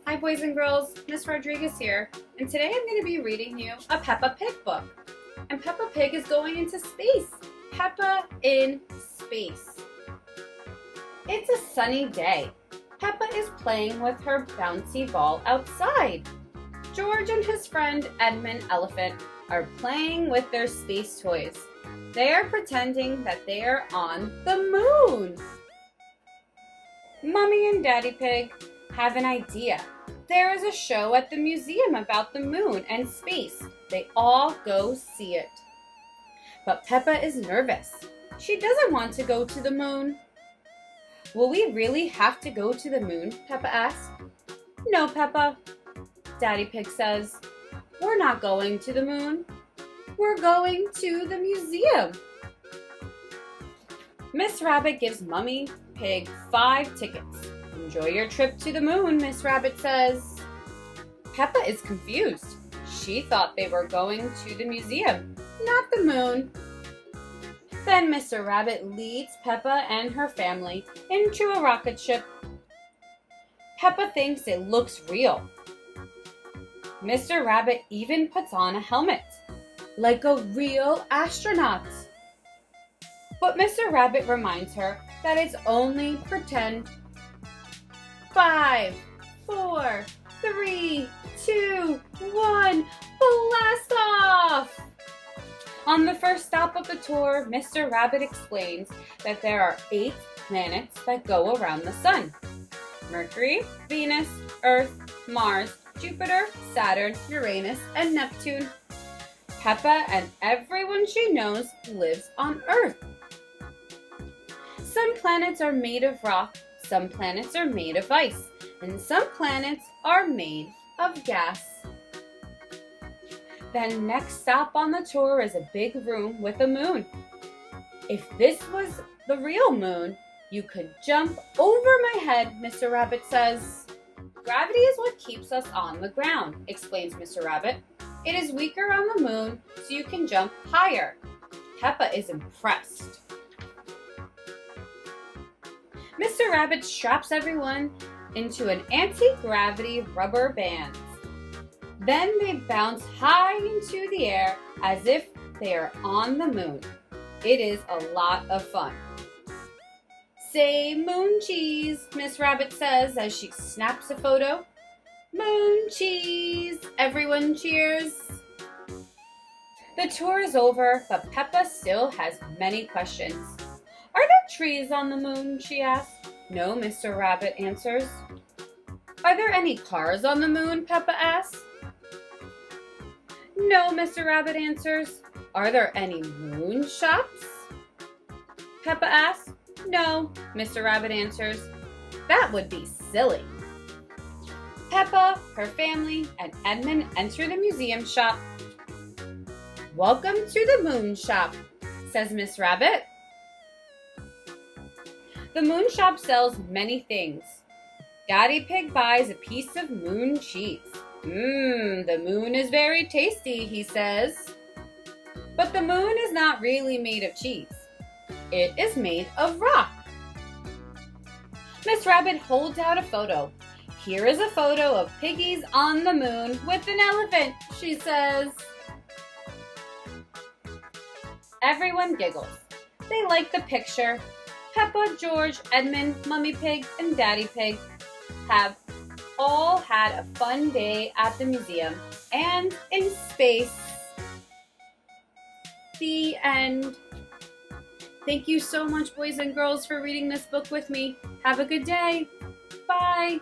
Hi boys and girls, Miss Rodriguez here, and today I'm going to be reading you a Peppa Pig book. And Peppa Pig is going into space. Peppa in space. It's a sunny day. Peppa is playing with her bouncy ball outside. George and his friend Edmund Elephant are playing with their space toys. They are pretending that they are on the moon. Mummy and Daddy Pig have an idea. There is a show at the museum about the moon and space. They all go see it. But Peppa is nervous. She doesn't want to go to the moon. Will we really have to go to the moon? Peppa asks. No, Peppa, Daddy Pig says. We're not going to the moon. We're going to the museum. Miss Rabbit gives Mummy Pig 5 tickets. Enjoy your trip to the moon, Miss Rabbit says. Peppa is confused. She thought they were going to the museum, not the moon. Then Mr. Rabbit leads Peppa and her family into a rocket ship. Peppa thinks it looks real. Mr. Rabbit even puts on a helmet, like a real astronaut. But Mr. Rabbit reminds her that it's only pretend. 5, 4, 3, 2, 1, blast off! On the first stop of the tour, Mr. Rabbit explains that there are 8 planets that go around the sun. Mercury, Venus, Earth, Mars, Jupiter, Saturn, Uranus, and Neptune. Peppa and everyone she knows lives on Earth. Some planets are made of rock, some planets are made of ice, and some planets are made of gas. Then next stop on the tour is a big room with a moon. If this was the real moon, you could jump over my head, Mr. Rabbit says. Gravity is what keeps us on the ground, explains Mr. Rabbit. It is weaker on the moon, so you can jump higher. Peppa is impressed. Mr. Rabbit straps everyone into an anti-gravity rubber band. Then they bounce high into the air as if they are on the moon. It is a lot of fun. Say moon cheese, Miss Rabbit says as she snaps a photo. Moon cheese, everyone cheers. The tour is over, but Peppa still has many questions. Are there trees on the moon? She asks. No, Mr. Rabbit answers. Are there any cars on the moon? Peppa asks. No, Mr. Rabbit answers. Are there any moon shops? Peppa asks. No, Mr. Rabbit answers. That would be silly. Peppa, her family, and Edmund enter the museum shop. Welcome to the moon shop, says Miss Rabbit. The moon shop sells many things. Daddy Pig buys a piece of moon cheese. The moon is very tasty, he says. But the moon is not really made of cheese. It is made of rock. Miss Rabbit holds out a photo. Here is a photo of piggies on the moon with an elephant, she says. Everyone giggles. They like the picture. Peppa, George, Edmund, Mummy Pig, and Daddy Pig have all had a fun day at the museum and in space. The end. Thank you so much, boys and girls, for reading this book with me. Have a good day. Bye.